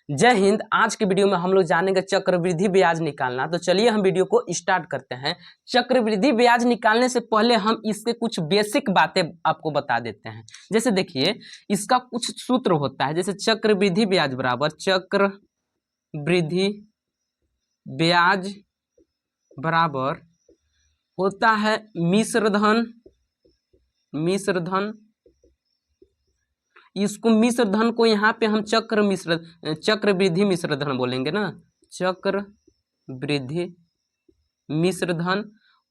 जय हिंद। आज के वीडियो में हम लोग जानेंगे चक्रवृद्धि ब्याज निकालना। तो चलिए हम वीडियो को स्टार्ट करते हैं। चक्रवृद्धि ब्याज निकालने से पहले हम इसके कुछ बेसिक बातें आपको बता देते हैं। जैसे देखिए, इसका कुछ सूत्र होता है। जैसे चक्रवृद्धि ब्याज बराबर चक्रवृद्धि ब्याज बराबर होता है मिश्रधन। इसको मिश्रधन को यहाँ पे हम चक्रवृद्धि मिश्रधन बोलेंगे ना। चक्रवृद्धि मिश्रधन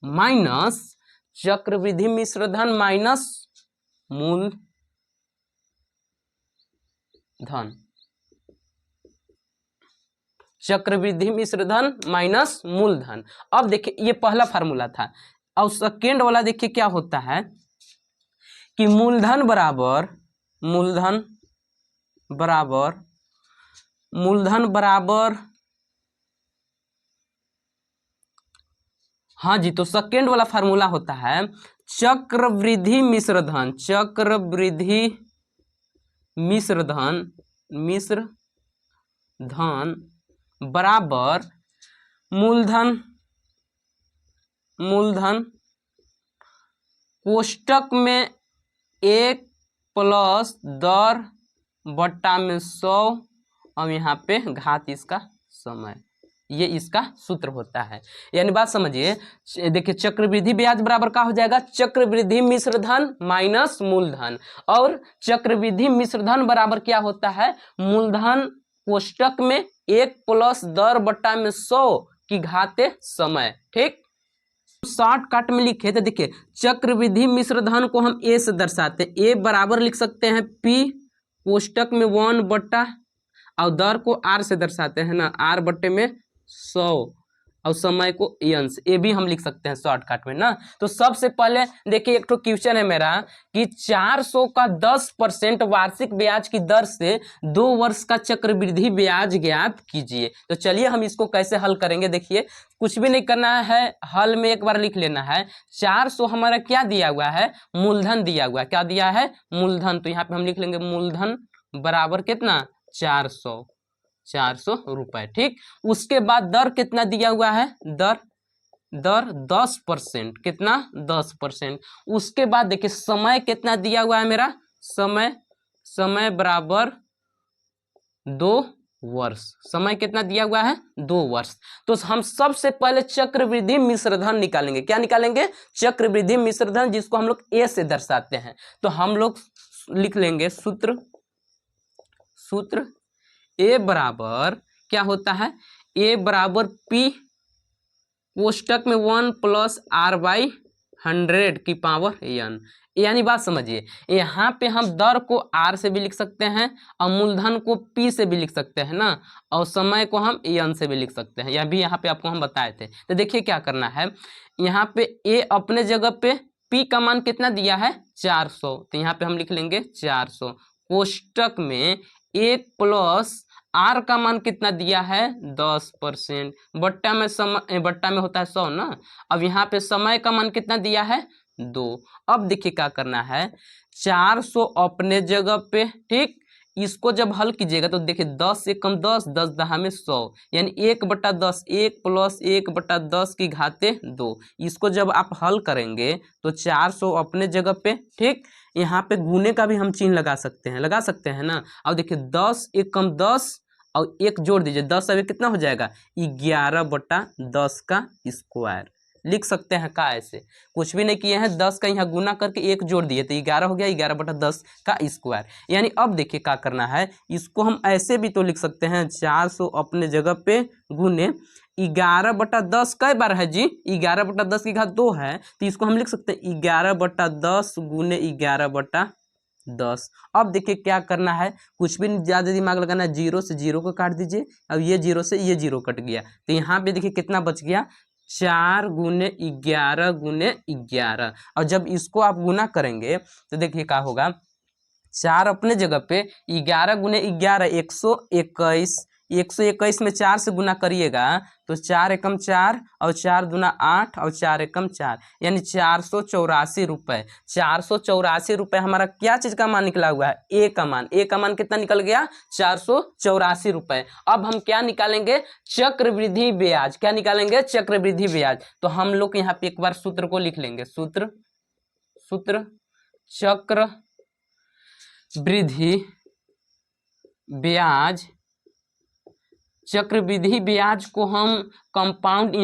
माइनस चक्रवृद्धि मिश्रधन माइनस मूलधन। चक्रवृद्धि मिश्रधन माइनस मूलधन। अब देखिए, ये पहला फार्मूला था। और सेकेंड वाला देखिए क्या होता है कि मूलधन बराबर हाँ जी, तो सेकेंड वाला फार्मूला होता है चक्रवृद्धि मिश्रधन बराबर मूलधन कोष्टक में 1 प्लस दर बट्टा में 100 और यहाँ पे घात इसका समय। ये इसका सूत्र होता है। यानी बात समझिए, देखिए चक्रवृद्धि ब्याज बराबर क्या हो जाएगा, चक्रवृद्धि मिश्रधन माइनस मूलधन। और चक्रवृद्धि मिश्रधन बराबर क्या होता है, मूलधन कोष्टक में 1 प्लस दर बट्टा में 100 की घाते समय। ठीक, शॉर्टकट में लिखे तो देखिए, चक्रवृद्धि मिश्रधन को हम ए से दर्शाते हैं। ए बराबर लिख सकते हैं पी कोष्टक में 1 बट्टा और दर को आर से दर्शाते हैं ना, आर बट्टे में 100 और समय को एन से। ये भी हम लिख सकते हैं शॉर्टकट में ना। तो सबसे पहले देखिए, एक तो क्वेश्चन है मेरा कि 400 का 10% वार्षिक ब्याज की दर से 2 वर्ष का चक्रवृद्धि ब्याज ज्ञात कीजिए। तो चलिए हम इसको कैसे हल करेंगे। देखिए, कुछ भी नहीं करना है, हल में एक बार लिख लेना है। 400 हमारा क्या दिया हुआ है, मूलधन दिया हुआ है। क्या दिया है, मूलधन। तो यहाँ पे हम लिख लेंगे मूलधन बराबर कितना, 400 रुपए। ठीक, उसके बाद दर कितना दिया हुआ है, दर 10%। कितना, 10%। उसके बाद देखिए समय कितना दिया हुआ है मेरा, समय बराबर 2 वर्ष। समय कितना दिया हुआ है, 2 वर्ष। तो हम सबसे पहले चक्रवृद्धि मिश्रधन निकालेंगे। क्या निकालेंगे, चक्रवृद्धि मिश्रधन, जिसको हम लोग ए से दर्शाते हैं। तो हम लोग लिख लेंगे सूत्र ए बराबर क्या होता है, ए बराबर पी कोष्टक में 1 प्लस आर बाई 100 की पावर एन। यानी बात समझिए, यहाँ पे हम दर को आर से भी लिख सकते हैं और मूलधन को पी से भी लिख सकते हैं ना, और समय को हम एन से भी लिख सकते हैं। यह भी यहाँ पे आपको हम बताए थे। तो देखिए क्या करना है, यहाँ पे ए अपने जगह पे, पी का मान कितना दिया है, 400। तो यहाँ पे हम लिख लेंगे 400 कोष्टक में 1 प्लस आर का मान कितना दिया है, 10%। बट्टा में होता है 100 ना। अब यहाँ पे समय का मान कितना दिया है, 2। अब देखिए क्या करना है, 400 अपने जगह पे। ठीक, इसको जब हल कीजिएगा तो देखिए 10 से कम 10, 10 दहा में 100, यानी 1/10, 1 प्लस 1/10 की घाते 2। इसको जब आप हल करेंगे तो 400 अपने जगह पे। ठीक, यहाँ पे गुने का भी हम चिन्ह लगा सकते हैं ना। अब देखिए 10 1 कम 10 और 1 जोड़ दीजिए, 10 अब कितना हो जाएगा, 11/10 का स्क्वायर। लिख सकते हैं का, ऐसे कुछ भी नहीं किए हैं। 10 का यहाँ गुना करके 1 जोड़ दिए तो 11 हो गया, 11/10 का स्क्वायर। यानी अब देखिए क्या करना है, इसको हम ऐसे भी तो लिख सकते हैं, 400 अपने जगह पे गुने 11/10 कई बार है जी, 11/10 की घात 2 है। तो इसको हम लिख सकते हैं 11/10 गुने 11/10। अब देखिए क्या करना है, कुछ भी ज़्यादा दिमाग लगाना है, 0 से 0 को काट दीजिए। अब ये 0 से ये 0 कट गया, तो यहाँ पे देखिए कितना बच गया, 4 गुने 11 गुने 11। और जब इसको आप गुना करेंगे तो देखिए क्या होगा, 4 अपने जगह पे, 11 गुने 11 121, 121 में 4 से गुना करिएगा तो 4 एकम 4 और 4 दूना 8 और 4 एकम 4 यानी 484 रुपये। 484 रुपये हमारा क्या चीज़ का मान निकला हुआ है? ए का मान। ए का मान कितना निकल गया? 484 रुपये। अब हम क्या निकालेंगे? चक्रवृद्धि ब्याज। क्या निकालेंगे? चक्रवृद्धि ब्याज। तो हम लोग यहाँ पे एक बार सूत्र को लिख लेंगे। सूत्र चक्रवृद्धि ब्याज। चक्रवृद्धि ब्याज को हम कंपाउंड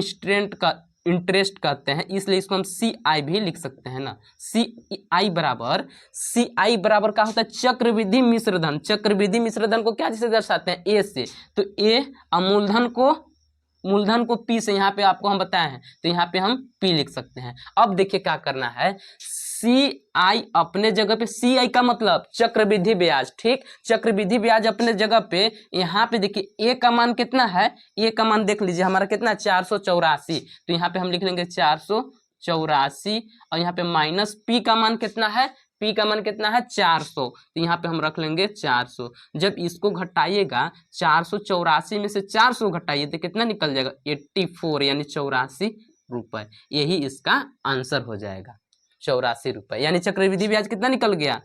इंटरेस्ट कहते हैं, इसलिए इसको हम CI भी लिख सकते हैं ना। CI बराबर क्या होता है? चक्रवृद्धि मिश्रधन। चक्रवृद्धि मिश्रधन को क्या जिसे दर्शाते हैं? ए से। तो ए मूलधन को P से यहाँ पे आपको हम बताए हैं, तो यहाँ पे हम P लिख सकते हैं। अब देखिए क्या करना है। CI अपने जगह पे, CI का मतलब चक्रवृद्धि ब्याज, ठीक। चक्रवृद्धि ब्याज अपने जगह पे, यहाँ पे देखिए ए का मान कितना है? ए का मान देख लीजिए हमारा कितना है? 484। तो यहाँ पे हम लिख लेंगे 484 और यहाँ पे माइनस P का मान कितना है? P का मान कितना है? 400। तो यहाँ पे हम रख लेंगे 400। जब इसको घटाइएगा 484 में से 400 घटाइए तो कितना निकल जाएगा? 84 यानी 84 रुपये। यही इसका आंसर हो जाएगा, 84 रुपये। यानी चक्रवृद्धि ब्याज कितना निकल गया?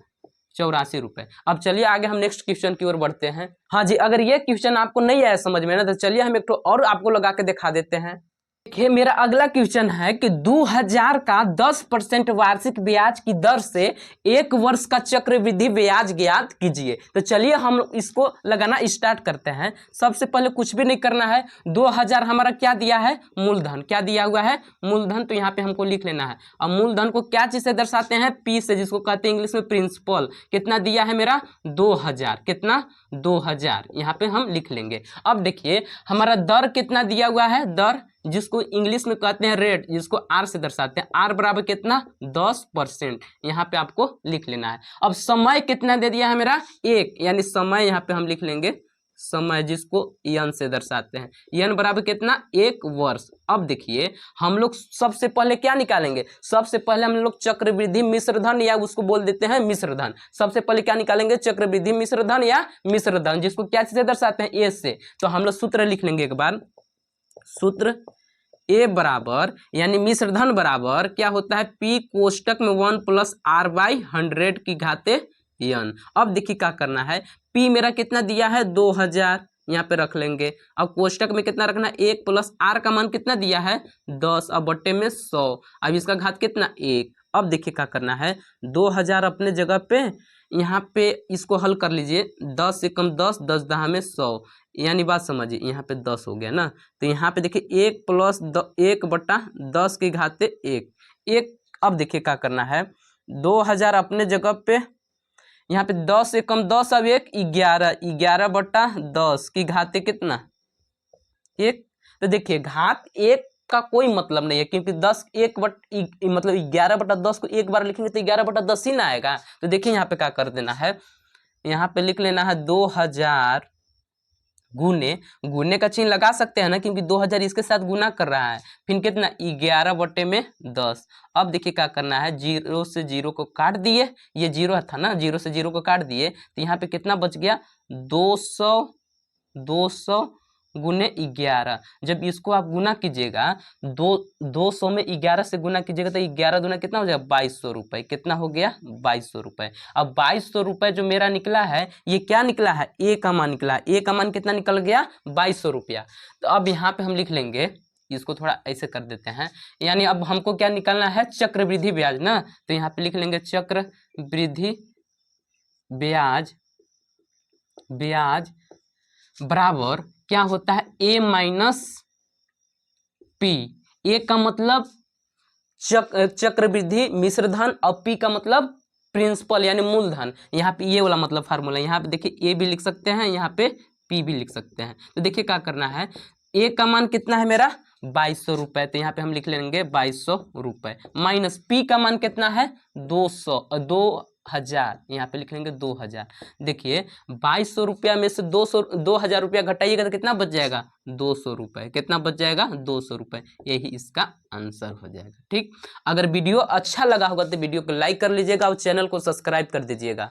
84 रुपये। अब चलिए आगे हम नेक्स्ट क्वेश्चन की ओर बढ़ते हैं। हाँ जी, अगर ये क्वेश्चन आपको नहीं आया समझ में ना, तो चलिए हम एक तो और आपको लगा के दिखा देते हैं। देखिए मेरा अगला क्वेश्चन है कि 2000 का 10% वार्षिक ब्याज की दर से 1 वर्ष का चक्रवृद्धि ब्याज ज्ञात कीजिए। तो चलिए हम इसको लगाना स्टार्ट करते हैं। सबसे पहले कुछ भी नहीं करना है। 2000 हमारा क्या दिया है? मूलधन। क्या दिया हुआ है? मूलधन। तो यहाँ पे हमको लिख लेना है। और मूलधन को क्या चीज से दर्शाते हैं? P से, जिसको कहते हैं इंग्लिश में प्रिंसिपल। कितना दिया है मेरा? 2000। कितना? 2000। यहाँ पे हम लिख लेंगे। अब देखिए हमारा दर कितना दिया हुआ है? दर, जिसको इंग्लिश में कहते हैं रेट, जिसको R से दर्शाते हैं। R बराबर कितना? 10%। यहाँ पे आपको लिख लेना है। अब समय कितना दे दिया है मेरा? 1, यानी समय यहाँ पे हम लिख लेंगे समय, जिसको N से दर्शाते हैं। N बराबर कितना? 1 वर्ष। अब देखिए हम लोग सबसे पहले क्या निकालेंगे? सबसे पहले हम लोग चक्रवृद्धि मिश्रधन, या उसको बोल देते हैं मिश्रधन। सबसे पहले क्या निकालेंगे? चक्रवृद्धि मिश्रधन या मिश्रधन, जिसको क्या चीज़ से दर्शाते हैं? A से। तो हम लोग सूत्र लिख लेंगे एक बार। सूत्र A बराबर यानी मिश्रधन बराबर क्या होता है? P कोष्टक में 1 + R/100 की घाते N। अब देखिए क्या करना है। P मेरा कितना दिया है? 2000। यहाँ पे रख लेंगे। अब कोष्टक में कितना रखना है? 1 + R का मान कितना दिया है? 10 और बट्टे में 100। अब इसका घात कितना? 1। अब देखिए क्या करना है। 2000 अपने जगह पे, यहाँ पे इसको हल कर लीजिए। 10 से कम 10, 10 दहा में 100, यानी बात समझिए। यहाँ पे 10 हो गया ना। तो यहाँ पे देखिए 1 + 1/10 की घाते 1। अब देखिए क्या करना है। 2000 अपने जगह पे, यहाँ पे 10 से कम 10 अब 1, 11, 11/10 की घाते कितना? 1। तो देखिए घात 1 का कोई मतलब नहीं है, क्योंकि 11/10 को एक बार लिखेंगे तो 11/10 ही ना आएगा। तो देखिए यहाँ पे क्या कर देना है। यहाँ पे लिख लेना है 2000 गुने का चिन्ह लगा सकते हैं ना, क्योंकि 2000 इसके साथ गुना कर रहा है। फिर कितना? 11/10। अब देखिए क्या करना है। 0 से 0 को काट दिए, ये 0 था ना, 0 से 0 को काट दिए तो यहाँ पे कितना बच गया? 200 गुने 11। जब इसको आप गुना कीजिएगा, 200 में 11 से गुना कीजिएगा तो 11 दूना कितना हो जाएगा? 2200 रुपये। कितना हो गया? 2200 रुपये। अब 2200 रुपये जो मेरा निकला है, ये क्या निकला है? ए का मान निकला है। ए का मान कितना निकल गया? 2200 रुपया। तो अब यहाँ पे हम लिख लेंगे, इसको थोड़ा ऐसे कर देते हैं। यानी अब हमको क्या निकालना है? चक्रवृद्धि ब्याज ना। तो यहाँ पे लिख लेंगे चक्रवृद्धि ब्याज बराबर क्या होता है? A - P। A का मतलब चक्रवृद्धि मिश्रधन और P का मतलब प्रिंसिपल यानी मूलधन। यहाँ पे ये वाला मतलब फार्मूला। यहाँ पे देखिए A भी लिख सकते हैं, यहाँ पे P भी लिख सकते हैं। तो देखिए क्या करना है। A का मान कितना है मेरा? 2200 रुपये। तो यहाँ पे हम लिख लेंगे 2200 रुपये। माइनस P का मान कितना है? 2000। यहाँ पे लिख लेंगे 2000। देखिए 2200 रुपया में से 2000 रुपया घटाइएगा तो कितना बच जाएगा? 200 रुपये। कितना बच जाएगा? 200 रुपये। यही इसका आंसर हो जाएगा। ठीक। अगर वीडियो अच्छा लगा होगा तो वीडियो को लाइक कर लीजिएगा और चैनल को सब्सक्राइब कर दीजिएगा।